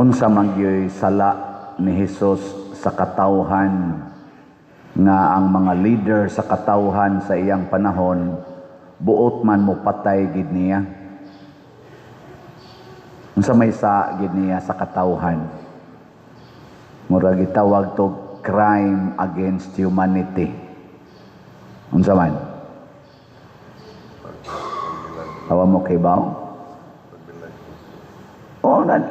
unsa man gyud sala ni Hesus sa katawhan nga ang mga leader sa katawhan sa iyang panahon buot man mo patay gid niya. Unsa may sa gid niya sa katawhan? Mura gitawag to crime against humanity. Unsa man? Awa mo kay baw?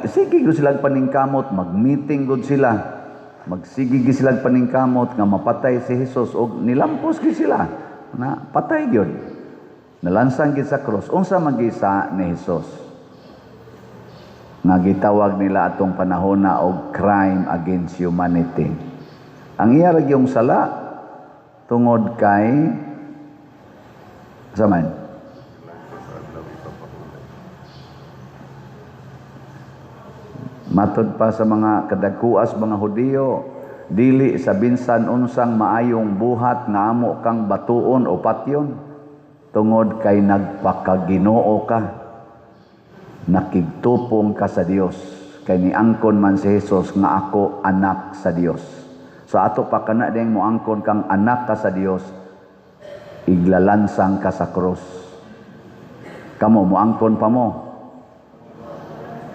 Sige gud sila paningkamot, mag-meeting gud sila. Magsige gid sila paningkamot nga mapatay si Hesus og nilampos gid sila na patay gyud. Nalansang gid sa krus. Unsa man gisa ni Hesus? Nga gitawag nila atong panahon na og crime against humanity. Ang iya ra gyung sala tungod kay zaman matod pa sa mga kadagkuas mga Hudiyo, dili sa binsan unsang maayong buhat nga amo kang batuon o patyon tungod kay nagpakaginoo ka, nakigtupong ka sa Dios, kay niangkon man si Hesus nga ako anak sa Dios. So ato pa kana ding moangkon kang anak ka sa Dios, iglalansang ka sa krus. Kamo moangkon pa mo.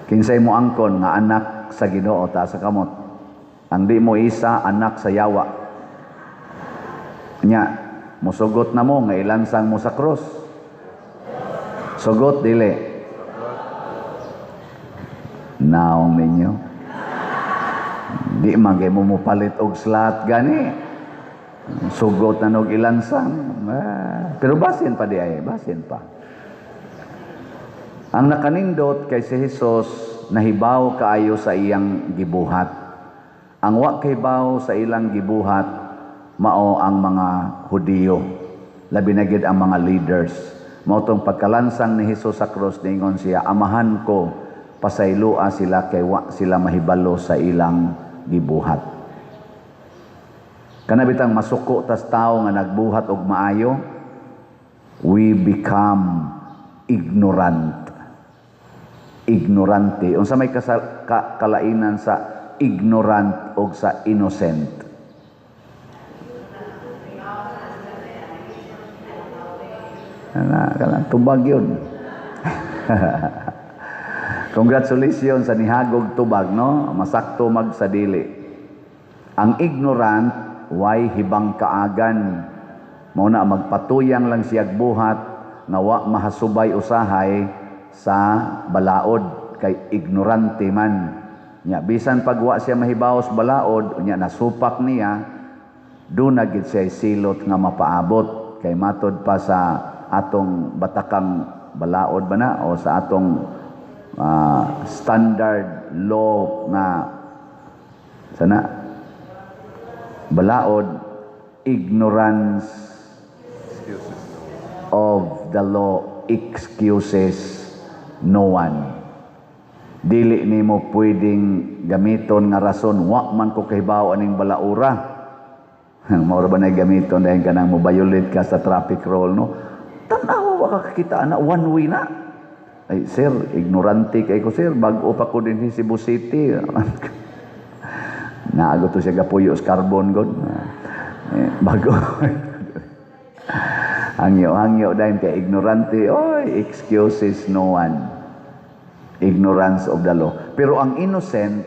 Kinsay mo angkon nga anak sa Ginoo ta sa kamot. Ang di mo isa anak sa yawa. Nya, musugot na mo nga ilansang mo sa krus. Sugot dili. Naong ninyo. Di man kay mo mupalit og slat gani. Sugot na nog ilansang. Pero basin pa di ay, basin pa. Ang nakanindot kay si Hesus nahibaw kaayo sa iyang gibuhat. Ang wa kahibaw sa ilang gibuhat mao ang mga Hudiyo. Labi na gid ang mga leaders. Mao tong pagkalansang ni Hesus sa krus ningon siya, amahan ko pasaylua sila kay wa sila mahibalo sa ilang gibuhat. Kanabitang masuko tas tawo nga nagbuhat og maayo, we become ignorant. Ignorante. Unsa may kalainan sa ignorant o sa innocent? Tubag yun. Congratulations sa nihagog tubag, no? Masakto magsadili. Ang ignorant, way hibang kaagan. Mauna magpatuyang lang siyag buhat, nga wa mahasubay usahay, sa balaod kay ignorante man nya bisan pagwa siya mahibaw sa balaod nya nasupak niya do na gid siya silot nga mapaabot kay matod pa sa atong batakang balaod ba na o sa atong standard law na sana balaod, ignorance of the law excuses no one. Dili nimo pwedeng gamiton nga rason wa man ko kahibaw aning balaura. Mao ra ba na gamiton dahil kanang mo violate ka sa traffic rule, no? Tanaw wa ka kakita na one way na. Ay sir, ignorante kay ko sir, bag-o pa ko din sa Cebu City. Naago to siya gapuyo sa carbon god. Bago. Hangyo dahil kay ignorante, oy, excuses no one. Ignorance of the law. Pero ang innocent,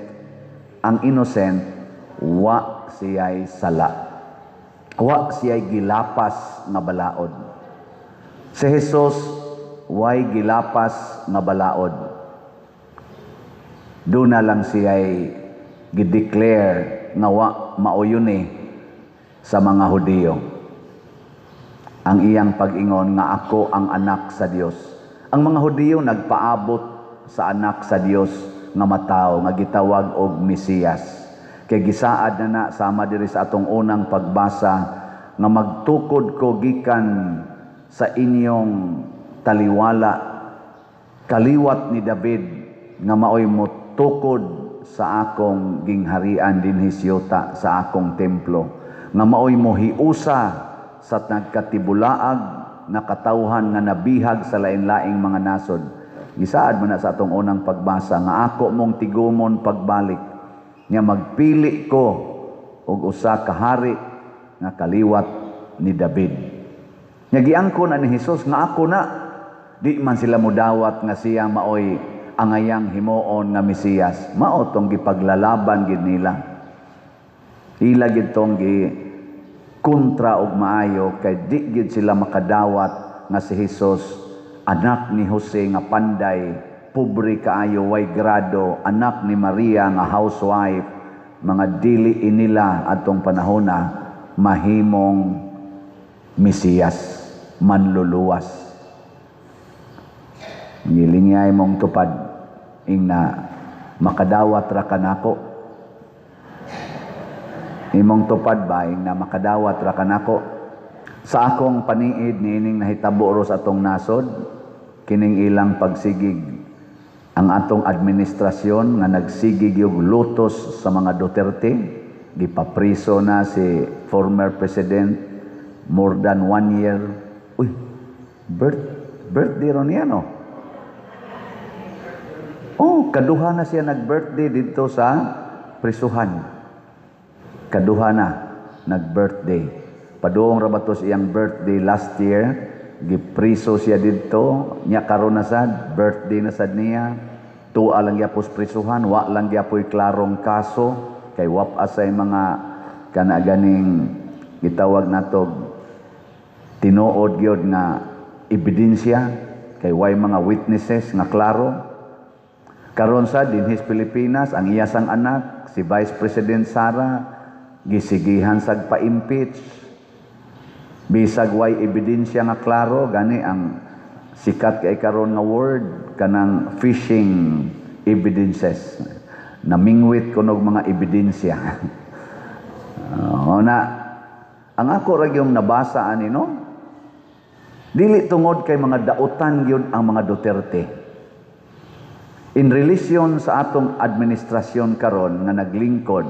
wa siya'y sala. Wa siya'y gilapas na balaod. Si Jesus, way gilapas na balaod. Doon na lang siya'y gideclare na wa mauyuni sa mga Hudiyo. Ang iyang pag-ingon nga ako ang anak sa Dios. Ang mga Hudiyo nagpaabot sa anak sa Dios nga mataw nga gitawag og Mesiyas. Kay gisaad na sama diri sa atong unang pagbasa nga magtukod ko gikan sa inyong taliwala kaliwat ni David nga maoy motukod sa akong gingharian dinhi siyota sa akong templo nga maoy mohiusa sa nagkatibulaag na katawhan nga nabihag sa lain-laing mga nasod Gisaad man na sa atong unang pagbasa nga ako mong tigumon pagbalik nga magpili ko og usa ka hari nga kaliwat ni David. Nya giangkon ani Hesus nga ako na, di man sila modawat nga siya maoy angayang himuon nga Mesiyas. Mao tong gipaglalaban gid nila. Ila gid tong kontra og maayo kay di gid sila makadawat nga si Hesus anak ni Jose nga panday, pobre kaayo, way grado, anak ni Maria nga housewife, mga dili inila atong panahon na mahimong Mesiyas, manluluwas. Ngilingay mong tupad, ing na makadawat ra kanako. Imong tupad ba, ing na makadawat ra kanako. Sa akong paniid, niining nahitabo ro sa atong nasod, kining ilang pagsigig ang atong administrasyon nga nagsigig yung lutos sa mga Duterte. Gipapriso na si former president more than 1 year. Uy, birthday ron niya, no? Oh, kaduha na siya nag-birthday dito sa prisuhan. Kaduha na nag-birthday. Paduong rabatos iyang birthday last year. Gipriso siya dito, nya karon na sad, birthday na sad niya. Tuwa lang gyapos prisuhan, wa lang gyapoy klarong kaso kay wap asay mga kanaganing gitawag natog tinuod gyud nga ebidensya kay way mga witnesses nga klaro. Karon sad dinhis Pilipinas ang iyasang anak si Vice President Sara gisigihan sag pa-impeach. Bisag way ebidensya nga klaro, gani ang sikat kay karon nga word, kanang fishing evidences. Namingwit kunog mga ebidensya. Ang ako ra yung nabasa ani no? Dili tungod kay mga dautan gyud ang mga Duterte. In relation sa atong administrasyon karon nga naglingkod,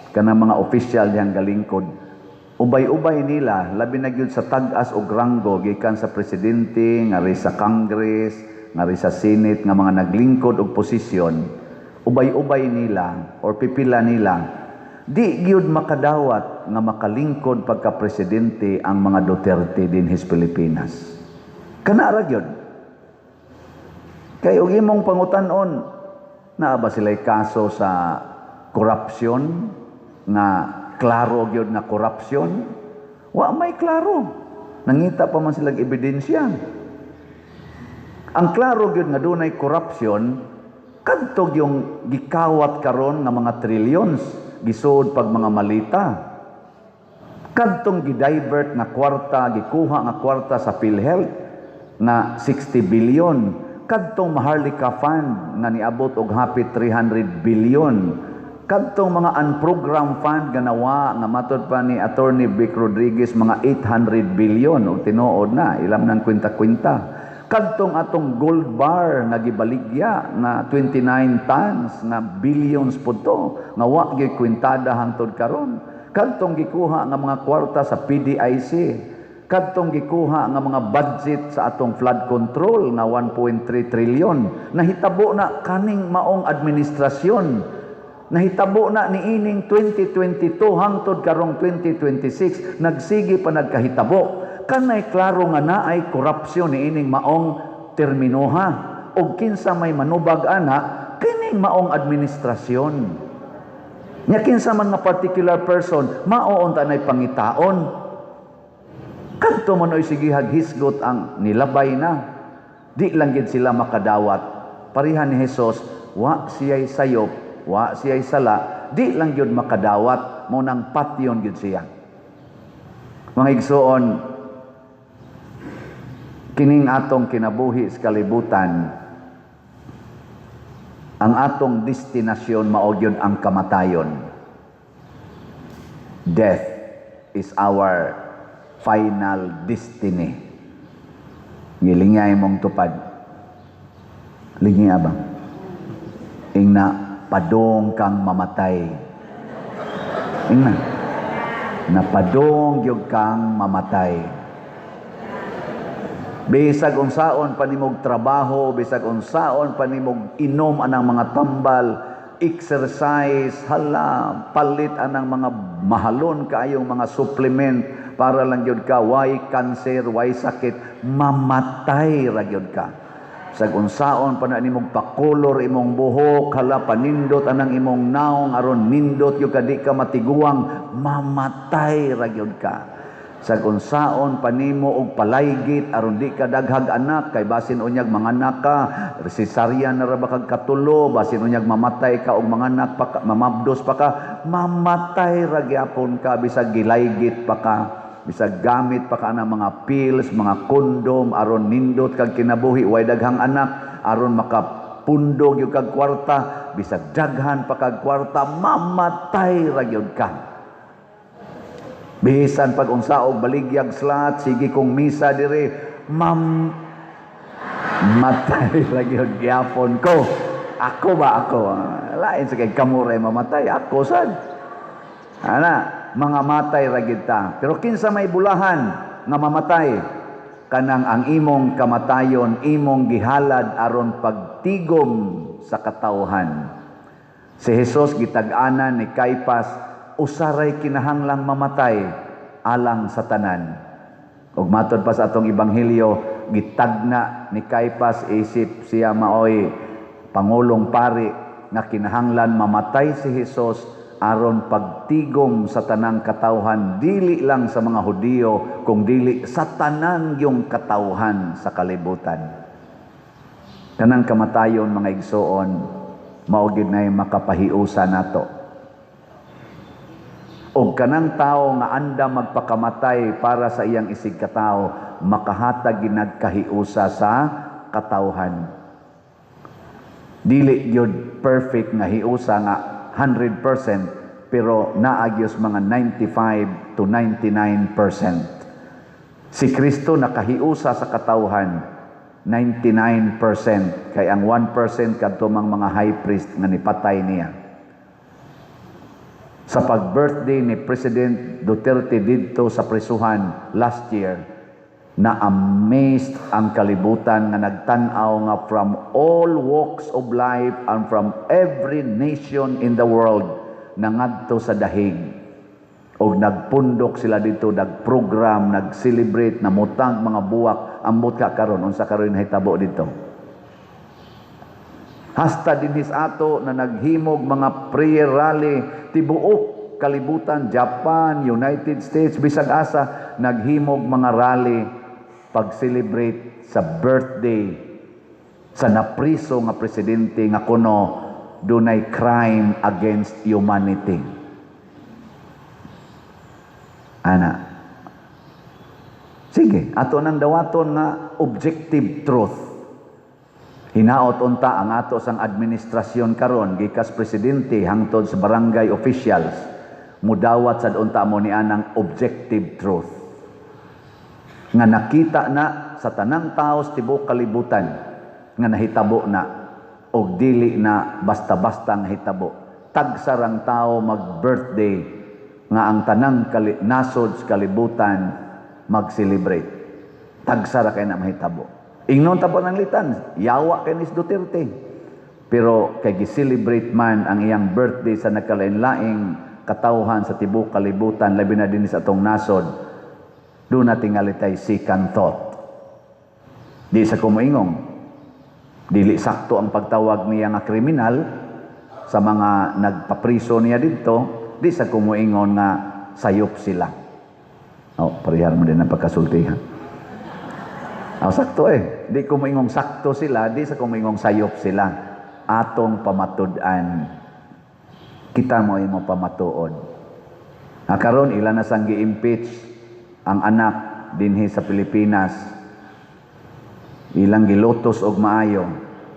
kanang mga opisyal diyang galingkod, ubay-ubay nila, labi na gyud sa tag-as og ranggo gikan sa presidente, nga ri sa Congress, nga ri sa Senate, nga mga naglingkod og posisyon, ubay-ubay nila or pipila nila, di gyud makadawat nga makalingkod pagka-presidente ang mga Duterte dinhis Pilipinas. Kana ra gyud. Kay og imong pangutan-on, naa ba sila'y kaso sa korupsyon nga klaro gyud na korupsyon? Wa may klaro. Nangita pa man silang ebidensya. Ang klaro gyud nga dunay korupsyon kadtog yung gikawat karon nga mga trillions gisuod pag mga malita. Kadtong gidivert nga kwarta, gikuha nga kwarta sa PhilHealth nga 60 billion. Kadtong Maharlika Fund nga niabot og hapit 300 billion. Kadtong mga unprogrammed fund ganawa nga matod pa ni Attorney Vic Rodriguez mga 800 billion o tinuod na ilam nang kwenta-kwenta. Kadtong atong gold bar nga gibaligya na 29 tons na billions pud to nga wa gyud kwentada hangtod karon. Kadtong gikuha nga mga kwarta sa PDIC, kadtong gikuha nga mga budget sa atong flood control nga 1.3 trillion. Nahitabo na kaning maong administrasyon. Nahitabo na niining 2022 hangtod karong 2026 nagsigi pa nagkahitabo kanay klaro nga naay korupsyon niining maong terminoha og kinsa may manubag ana kining maong administrasyon nya kinsa man nga particular person mao unta nay pangitaon kadto man oy sige hisgot ang nilabay na di lang gid sila makadawat parihan ni Hesus wa siya'y sayop wa siya'y sala, di lang yun makadawat, mo nang patyon yun siya. Mga igsoon, kining atong kinabuhi sa kalibutan, ang atong destinasyon mao gyud ang kamatayon. Death is our final destiny. Ngilingay mong tupad. Lingi abang. Ingna padong kang mamatay. Ingna. Napadong gyud kang mamatay. Bisag unsaon panimog trabaho, bisag unsaon panimog inom anang mga tambal, exercise, hala, palit anang mga mahalon kaayong mga supplement para lang yun ka, why cancer, why sakit, mamatay ra gyud ka. Bisag unsaon pa na nimog pakolor imong buhok, hala, panindot anang imong naong, aron nindot yung ka di ka matiguang, mamatay ra gyud ka. Sa unsaon panimo og palaygit aron di ka daghag anak kay basin unyag manganak ka cesarean na ra ba kag katulo basin unyag mamatay ka og manganak pa ka, mamabdos pa ka, mamatay ra gyapon ka bisag gilaygit pa ka, bisag gamit pa ka ng mga pills, mga kondom aron nindot kag kinabuhi way daghang anak aron makapundog yung kag kwarta, bisag daghan pa kag kwarta, mamatay ra gyud ka. Bisan pag unsaog baligyag slat, sige kong misa dire, matay lagi yung gyapon ko. Ako ba ako? Lain sa kay kamuray mamatay. Ako sad. Ana, mga matay ragid ta. Pero kinsa may bulahan nga mamatay, kanang ang imong kamatayon, imong gihalad aron pagtigom sa katawhan. Si Jesus gitag-anan ni Caiphas, usaray kinahanglang mamatay alang sa tanan. Ug matod pa sa atong ebanghelyo, gitagna ni Caiphas isip siya maoy pangulong pari nga kinahanglan mamatay si Jesus aron pagtigom sa tanang katawhan, dili lang sa mga Hudiyo kung dili sa tanan yung katawhan sa kalibutan. Kanang kamatayon mga igsoon mao gid nay makapahiusa nato. O kanang tao nga anda magpakamatay para sa iyang isig katao, makahatag ginagkahiusa sa katawhan. Dili yun perfect nga hiusa nga 100%, pero naagyos mga 95 to 99%. Si Kristo nakahiusa sa katawhan 99%, kay ang 1% kadtumang mga high priest nga nipatay niya. Sa pag-birthday ni President Duterte dito sa prisuhan last year, na-amazed ang kalibutan nga nagtanaw nga from all walks of life and from every nation in the world nangadto sa dahig. O nagpundok sila dito, nagprogram, nag-celebrate, namutang mga buwak, ambot ka karon unsa karon hitabo dito. Hasta dinhis ato na naghimog mga prayer rally tibuok kalibutan, Japan, United States, bisag asa naghimog mga rally pag-celebrate sa birthday sa napriso nga presidente nga kuno dunay crime against humanity. Ana. Sige, ato nang dawaton nga objective truth. Hinaot unta ang ato sang administrasyon karon gikas presidente hangtod sa barangay officials, mudawat sad unta mo ni anang objective truth nga nakita na sa tanang tao sa tibuok kalibutan nga nahitabo na og dili na basta-basta nga hitabo. Tagsarang tao mag-birthday nga ang tanang nasod sa kalibutan mag-celebrate. Tagsara kay na mahitabo. Ingnon tapo ng litan, yawa kay ni Duterte. Pero kay gi-celebrate man ang iyang birthday sa nagkalain-laing katawhan sa tibuok kalibutan, labi na din sa atong nasod, doon na tingali tay second thought. Di sa kumuingong, dili sakto ang pagtawag niya nga kriminal sa mga nagpapriso niya dito, di sa kumuingon nga sayop sila. Parihar mo din ang pagkasultihan. Sakto di kumuingong sakto sila, di sa kumuingong sayop sila. Atong pamatud-an, kita mo imo pamatuod. Karon ilan na sang gi-impeach ang anak dinhi sa Pilipinas, ilang gilotos og maayo.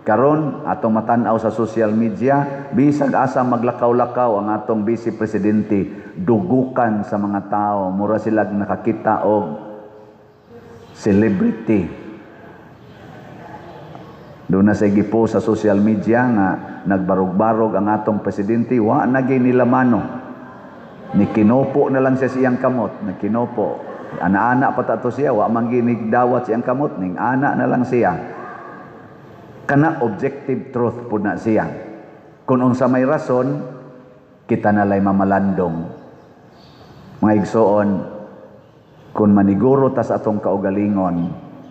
Karon atong matan-aw sa social media, bisag asa maglakaw-lakaw ang atong vice presidente, dugukan sa mga tao, mura sila nakakita og celebrity. Doon na sa gipo sa social media nga nagbarog-barog ang atong presidente, wa na gyud nila mano. Ni kinopo na lang siya siyang kamot, nagkinopo. Ana-ana pa ta to siya, wa man ginig dawat siyang kamot ning ana na lang siya. Kana objective truth po na siya. Kung unsa may rason, kita nalay mamalandong. Mga igsoon, kung maniguro ta sa atong kaugalingon,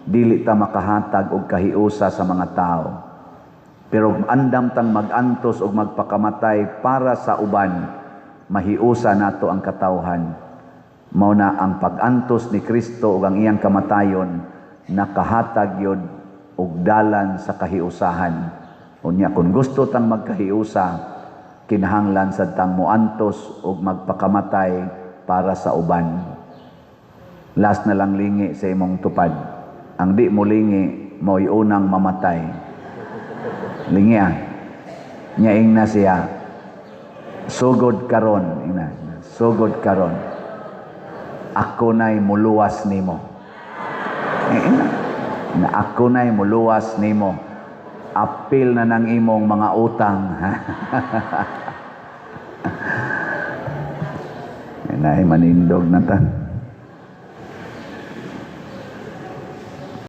dili ta makahatag og kahiusa sa mga tao. Pero andam tang magantos og magpakamatay para sa uban, mahiusa nato ang katawhan. Mao na ang pag-antos ni Kristo ug ang iyang kamatayon nakahatag yod og dalan sa kahiusahan. Unya kung gusto tang magkahiusa, kinahanglan sad tang moantos ug magpakamatay para sa uban. Last na lang lingi sa imong tupad. Ang di mo lingi, mo'y unang mamatay. Lingi Nyaing na siya. Sugod karon, ina. Sugod karon. Ako na'y muluwas nimo. Na ako na'y muluwas nimo. Apil na ng imong mga utang. Na'y manindog na ta.